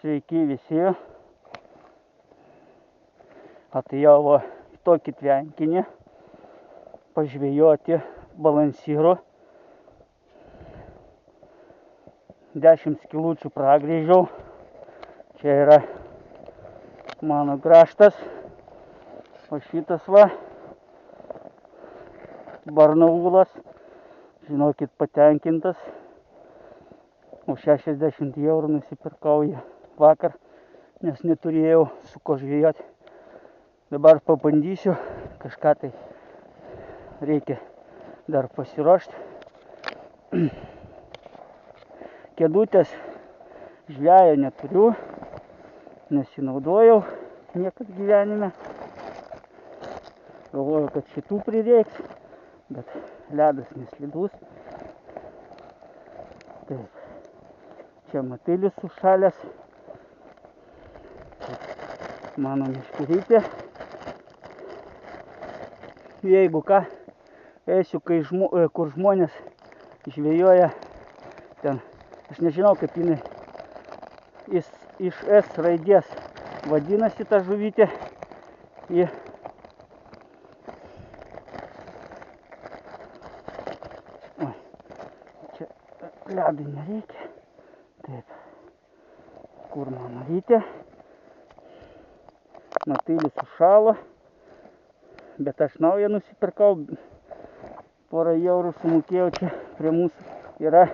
Sveiki visi. Atėjau va į tokį tvenkinį pažvejoti balansyro. 10 skilučių pragrįžiau. Čia yra mano kraštas. O šitas va Barnaulas. Žinokit, patenkintas. Už 60 eurų nusipirkau jį vakar, nes neturėjau su ko žvejoti. Dabar pabandysiu, kažką tai reikia dar pasiruošti. Kėdutės žvejo neturiu, nesinaudojau niekad gyvenime. Galvoju, kad šitų prireiks, bet ledas neslidus. Taip. Čia matilis užšalęs. Mano meškerytė. Jeigu ką, eisiu, kur žmonės žvejoja ten. Aš nežinau, kaip jinai iš S raidės vadinasi ta žuvytė. Oi, čia ledui nereikia. Taip, kur mano rytė. Matilis užšalo, bet aš naują nusipirkau. Porą eurų sumokėjau, čia prie mūsų yra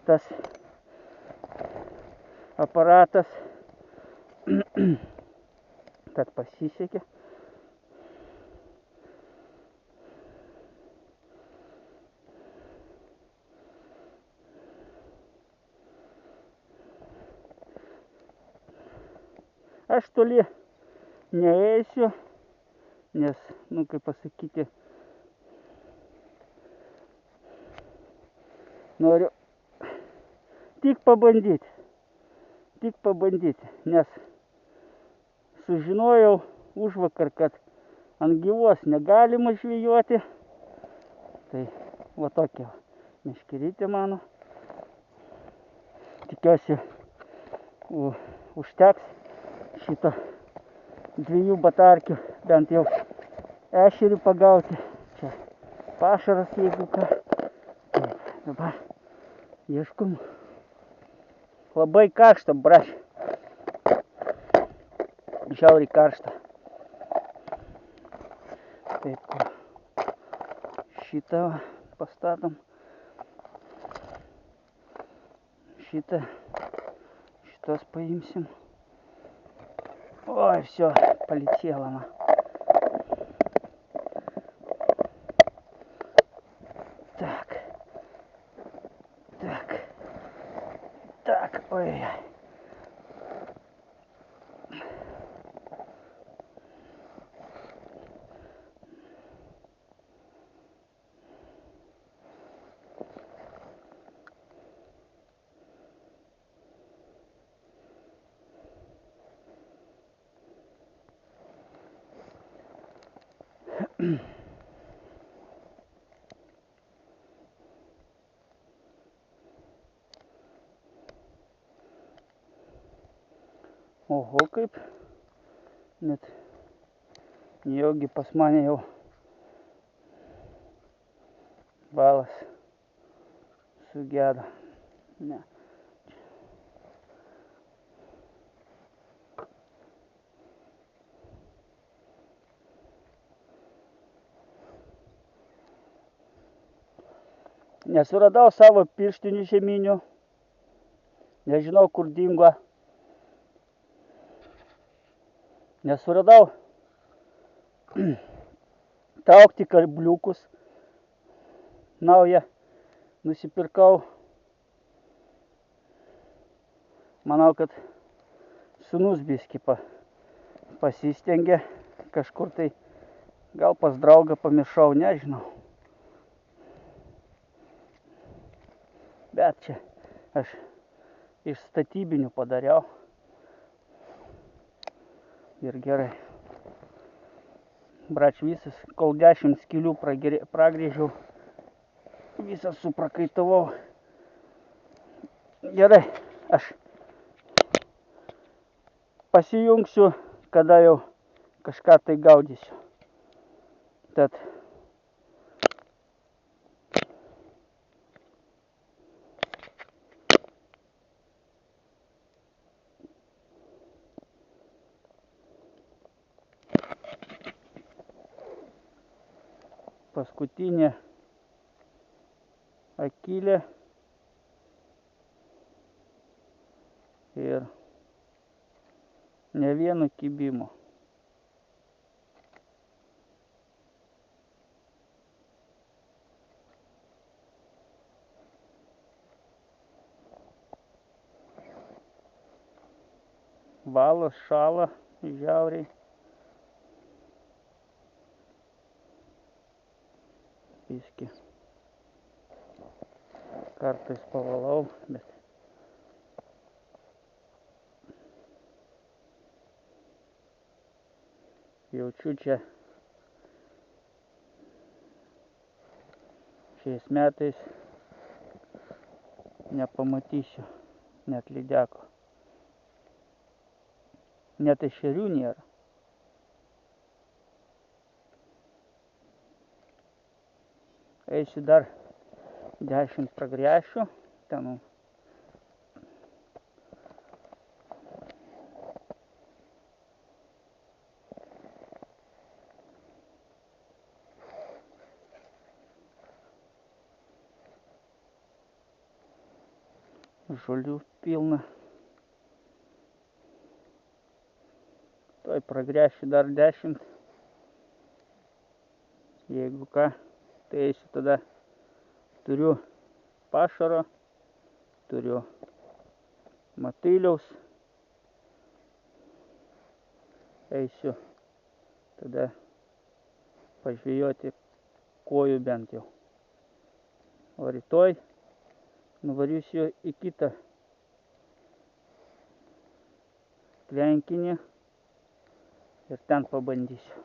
tas aparatas. Tad pasisekė. Aš toli neeisiu, nes, kaip pasakyti, noriu tik pabandyti, nes sužinojau užvakar, kad ant gyvos negalima žvejoti. Tai va tokia meškerytė mano. Tikiuosi užteks šito 2 batarkių, bent jau ešerį pagauti. Čia pašaras, jeigu ką. Taip, dabar ieškom. Labai karšta, braš. Žiauriai karšta. Taip, šitą pastatom. Šitas paimsim. Ой, все, полетела она. Так, ой. Oho, kaip net nejaugi pas mane jau balas sugedo. Ne. Nesuradau savo pirštinių žieminių. Nežinau, kur dingo. Nesuradau traukti karbliukus. Naują nusipirkau. Manau, kad sūnus biskį pasistengė. Kažkur tai gal pas draugą pamiršau, nežinau. Bet čia aš iš statybinių padariau. Ir gerai. Brač visas, kol 10 skylių pragrįžiau, visą suprakaitavau. Gerai, aš pasijungsiu, kada jau kažką tai gaudysiu. Tad paskutinė akylė ir ne vieno kibimo. Balas šąla žiauriai. Biskį kartais pavalau, bet jaučiu čia šiais metais nepamatysiu net lydeko. Net ešerių nėra. Eisiu dar 10 pragręšiu. Ten žolių pilna. Tuoj pragręšiu dar 10. Jeigu ką, tai eisiu tada. Turiu pašaro, turiu matyliaus. Eisiu tada pažvejoti kojų bent jau. O rytoj nuvarysiu į kitą tvenkinį ir ten pabandysiu.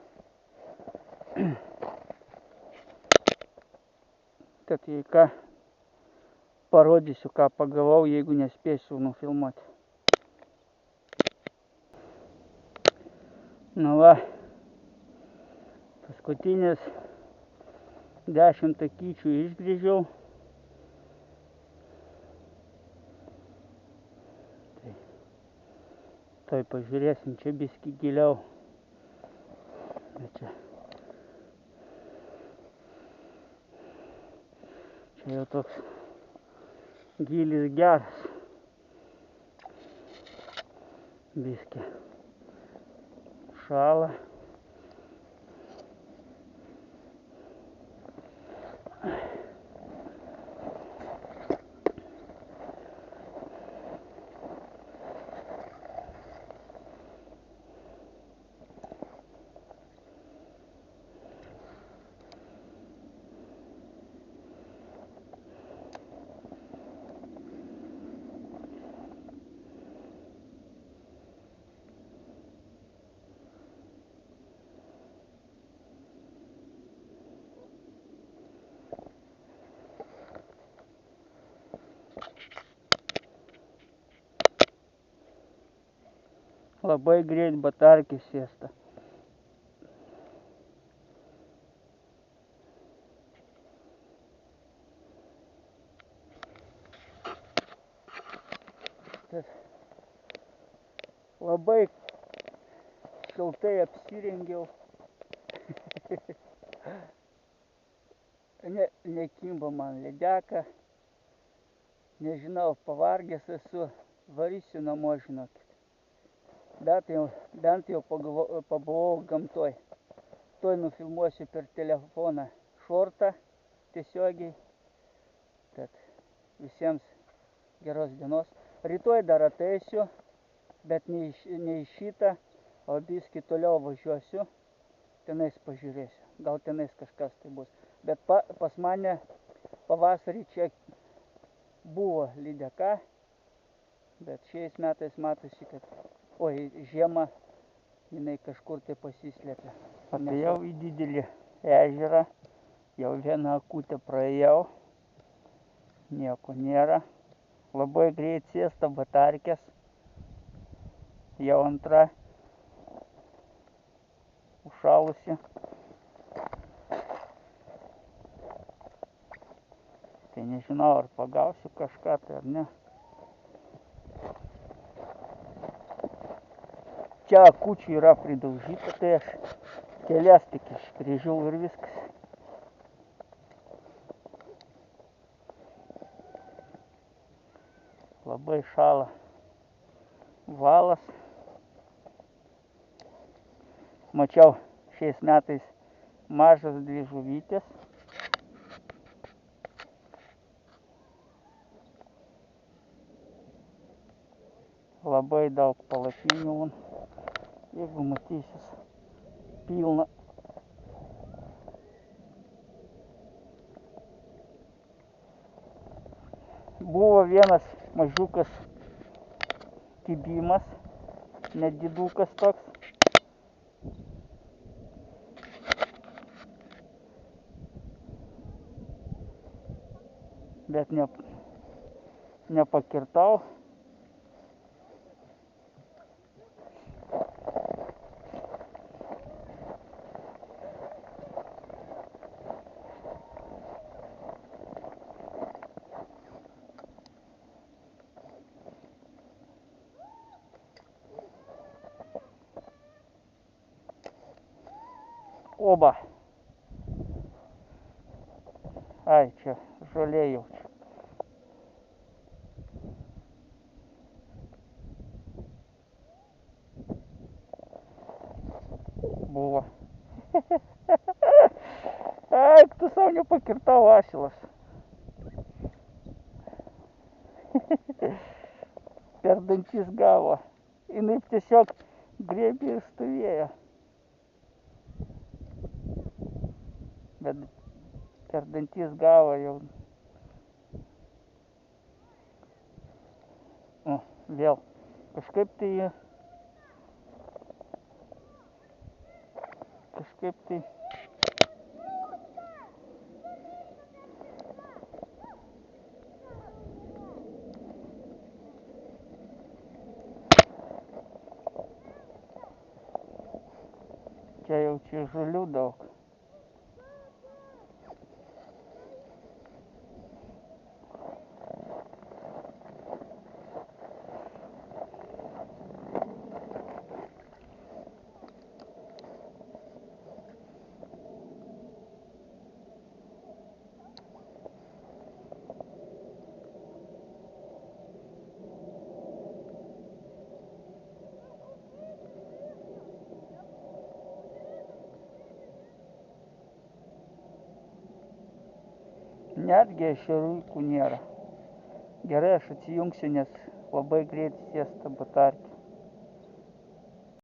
Tad jei ką, parodysiu, ką pagavau, jeigu nespėsiu nufilmuoti. Na va, paskutinis 10 akyčių išgrįžiau. Tai pažiūrėsim, čia biskį giliau. Bet čia jau toks gilis geras. Biskį šąla. Labai greit batarkis sėsta. Labai šiltai apsirengiau. Nekimba man lydeka. Nežinau, pavargęs esu. Varysiu namo, žinokit. Bent jau pabuvau gamtoj. Tuoj nufilmuosiu per telefoną šortą tiesiogiai. Tad visiems geros dienos. Rytoj dar ateisiu, bet ne į šitą, o biskį toliau važiuosiu. Tenais pažiūrėsiu. Gal tenais kažkas tai bus. Bet pas mane pavasarį čia buvo lydeka. Bet šiais metais matosi, kad žiemą jinai kažkur tai pasislėpė. Atėjau į didelį ežerą, jau vieną akutę praėjau, nieko nėra. Labai greit sėsta batarkės jau antra užšalusi. Tai nežinau, ar pagausiu kažką tai ar ne. Čia akučių yra pridaužyta, tai aš kelias tik išgrįžiau ir viskas. Labai šala valas. Mačiau šiais metais mažas dvi žuvytės. Labai daug palapinių. Jeigu matysis, pilna. Buvo vienas mažiukas kibimas, nedidukas toks. Bet nepakirtau. Oba. Ai, čia žolė jaučiu. Buvo. Ai, tu savo nepakirtau asilas. Per dantis gavo. Jinai tiesiog griebė ir stovėjo. Bet per dantis gavo jau. O, vėl. Kažkaip tai čia jau čia žolių daug. Netgi ešeriukų nėra. Gerai, aš atsijungsiu, nes labai greit sėsta batarkė.